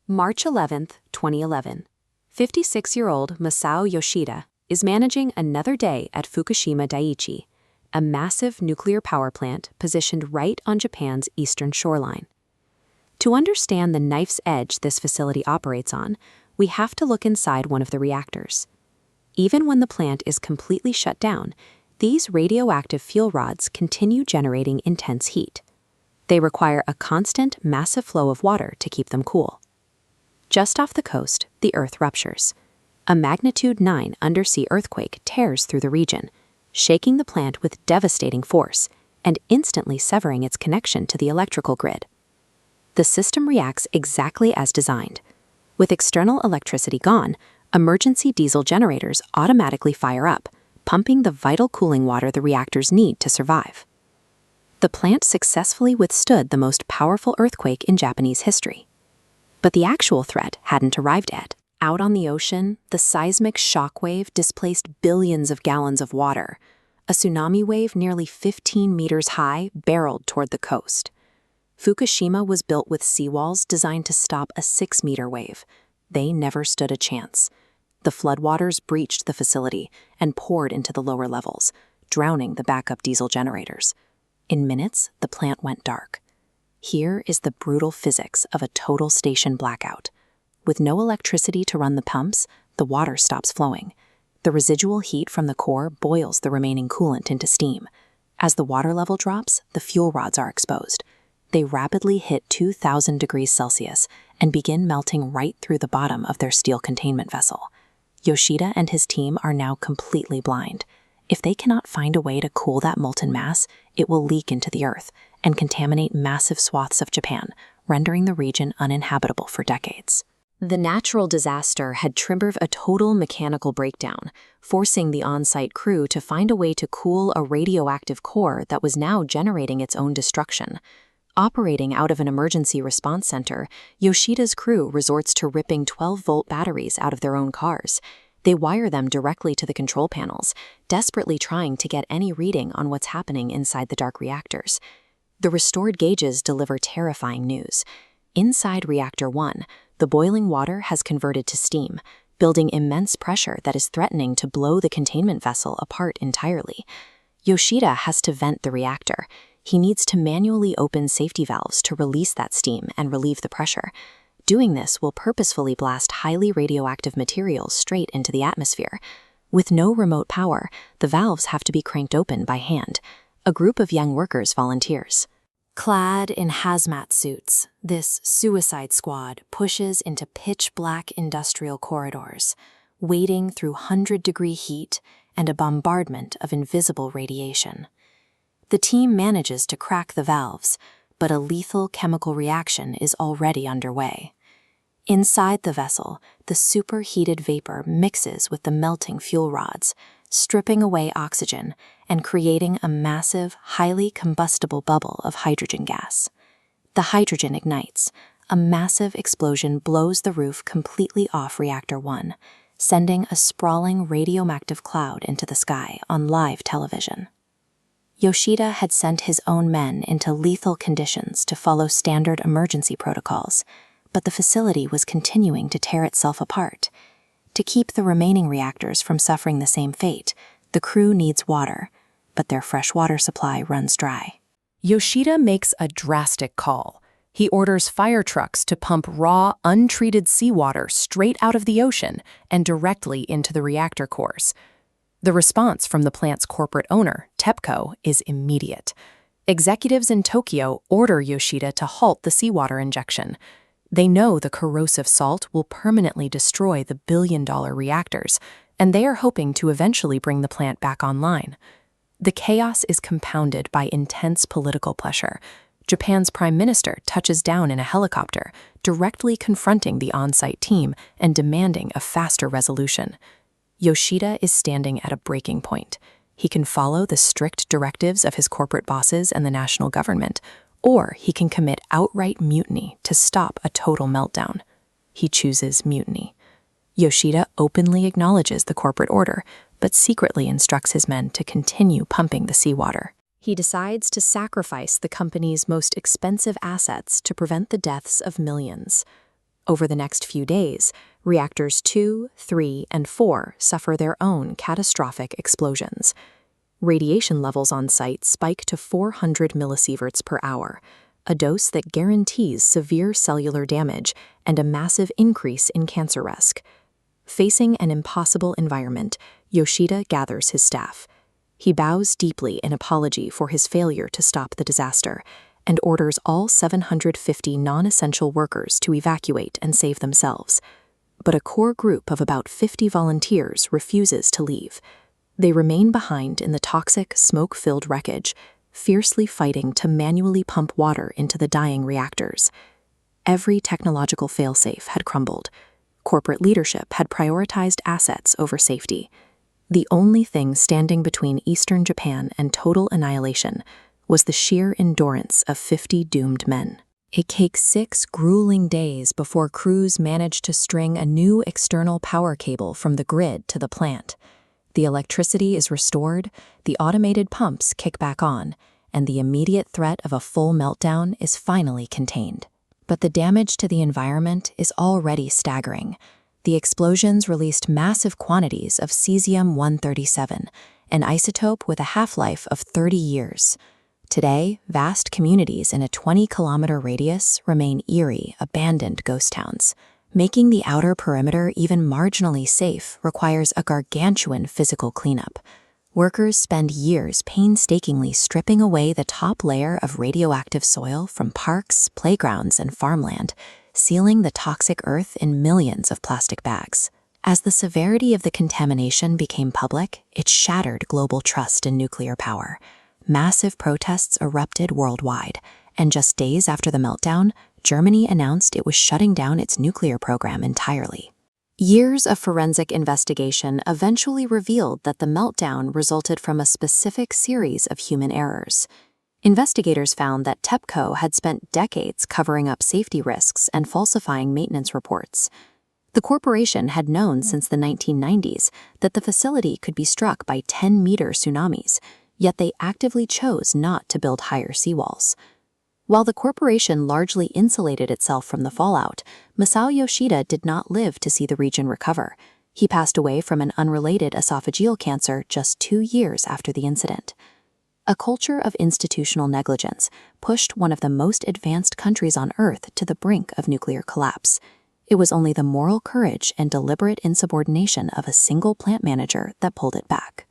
March 11, 2011. 56-year-old Masao Yoshida is managing another day at Fukushima Daiichi, a massive nuclear power plant positioned right on Japan's eastern shoreline. To understand the knife's edge this facility operates on, we have to look inside one of the reactors. Even when the plant is completely shut down, these radioactive fuel rods continue generating intense heat. They require a constant, massive flow of water to keep them cool. Just off the coast, the Earth ruptures. A magnitude 9 undersea earthquake tears through the region, shaking the plant with devastating force and instantly severing its connection to the electrical grid. The system reacts exactly as designed. With external electricity gone, emergency diesel generators automatically fire up, pumping the vital cooling water the reactors need to survive. The plant successfully withstood the most powerful earthquake in Japanese history. But the actual threat hadn't arrived yet. Out on the ocean, the seismic shockwave displaced billions of gallons of water. A tsunami wave nearly 15 meters high barreled toward the coast. Fukushima was built with seawalls designed to stop a 6-meter wave. They never stood a chance. The floodwaters breached the facility and poured into the lower levels, drowning the backup diesel generators. In minutes, the plant went dark. Here is the brutal physics of a total station blackout. With no electricity to run the pumps, the water stops flowing. The residual heat from the core boils the remaining coolant into steam. As the water level drops, the fuel rods are exposed. They rapidly hit 2,000 degrees Celsius and begin melting right through the bottom of their steel containment vessel. Yoshida and his team are now completely blind. If they cannot find a way to cool that molten mass, it will leak into the earth and contaminate massive swaths of Japan, rendering the region uninhabitable for decades. The natural disaster had triggered a total mechanical breakdown, forcing the on-site crew to find a way to cool a radioactive core that was now generating its own destruction. Operating out of an emergency response center, Yoshida's crew resorts to ripping 12-volt batteries out of their own cars. They wire them directly to the control panels, desperately trying to get any reading on what's happening inside the dark reactors. The restored gauges deliver terrifying news. Inside Reactor 1, the boiling water has converted to steam, building immense pressure that is threatening to blow the containment vessel apart entirely. Yoshida has to vent the reactor. He needs to manually open safety valves to release that steam and relieve the pressure. Doing this will purposefully blast highly radioactive materials straight into the atmosphere. With no remote power, the valves have to be cranked open by hand. A group of young workers volunteers. Clad in hazmat suits, this suicide squad pushes into pitch-black industrial corridors, wading through 100-degree heat and a bombardment of invisible radiation. The team manages to crack the valves, but a lethal chemical reaction is already underway. Inside the vessel, the superheated vapor mixes with the melting fuel rods, stripping away oxygen and creating a massive, highly combustible bubble of hydrogen gas. The hydrogen ignites. A massive explosion blows the roof completely off Reactor 1, sending a sprawling radioactive cloud into the sky on live television. Yoshida had sent his own men into lethal conditions to follow standard emergency protocols, but the facility was continuing to tear itself apart. To keep the remaining reactors from suffering the same fate, the crew needs water, but their fresh water supply runs dry. Yoshida makes a drastic call. He orders fire trucks to pump raw, untreated seawater straight out of the ocean and directly into the reactor cores. The response from the plant's corporate owner, TEPCO, is immediate. Executives in Tokyo order Yoshida to halt the seawater injection. They know the corrosive salt will permanently destroy the billion-dollar reactors, and they are hoping to eventually bring the plant back online. The chaos is compounded by intense political pressure. Japan's prime minister touches down in a helicopter, directly confronting the on-site team and demanding a faster resolution. Yoshida is standing at a breaking point. He can follow the strict directives of his corporate bosses and the national government, or he can commit outright mutiny to stop a total meltdown. He chooses mutiny. Yoshida openly acknowledges the corporate order, but secretly instructs his men to continue pumping the seawater. He decides to sacrifice the company's most expensive assets to prevent the deaths of millions. Over the next few days, reactors 2, 3, and 4 suffer their own catastrophic explosions. Radiation levels on site spike to 400 millisieverts per hour, a dose that guarantees severe cellular damage and a massive increase in cancer risk. Facing an impossible environment, Yoshida gathers his staff. He bows deeply in apology for his failure to stop the disaster and orders all 750 non-essential workers to evacuate and save themselves. But a core group of about 50 volunteers refuses to leave. They remain behind in the toxic, smoke-filled wreckage, fiercely fighting to manually pump water into the dying reactors. Every technological failsafe had crumbled. Corporate leadership had prioritized assets over safety. The only thing standing between Eastern Japan and total annihilation was the sheer endurance of 50 doomed men. It takes 6 grueling days before crews manage to string a new external power cable from the grid to the plant. The electricity is restored, the automated pumps kick back on, and the immediate threat of a full meltdown is finally contained. But the damage to the environment is already staggering. The explosions released massive quantities of cesium-137, an isotope with a half-life of 30 years. Today, vast communities in a 20-kilometer radius remain eerie, abandoned ghost towns. Making the outer perimeter even marginally safe requires a gargantuan physical cleanup. Workers spend years painstakingly stripping away the top layer of radioactive soil from parks, playgrounds, and farmland, sealing the toxic earth in millions of plastic bags. As the severity of the contamination became public, it shattered global trust in nuclear power. Massive protests erupted worldwide, and just days after the meltdown, Germany announced it was shutting down its nuclear program entirely. Years of forensic investigation eventually revealed that the meltdown resulted from a specific series of human errors. Investigators found that TEPCO had spent decades covering up safety risks and falsifying maintenance reports. The corporation had known since the 1990s that the facility could be struck by 10-meter tsunamis, yet they actively chose not to build higher seawalls. While the corporation largely insulated itself from the fallout, Masao Yoshida did not live to see the region recover. He passed away from an unrelated esophageal cancer just 2 years after the incident. A culture of institutional negligence pushed one of the most advanced countries on Earth to the brink of nuclear collapse. It was only the moral courage and deliberate insubordination of a single plant manager that pulled it back.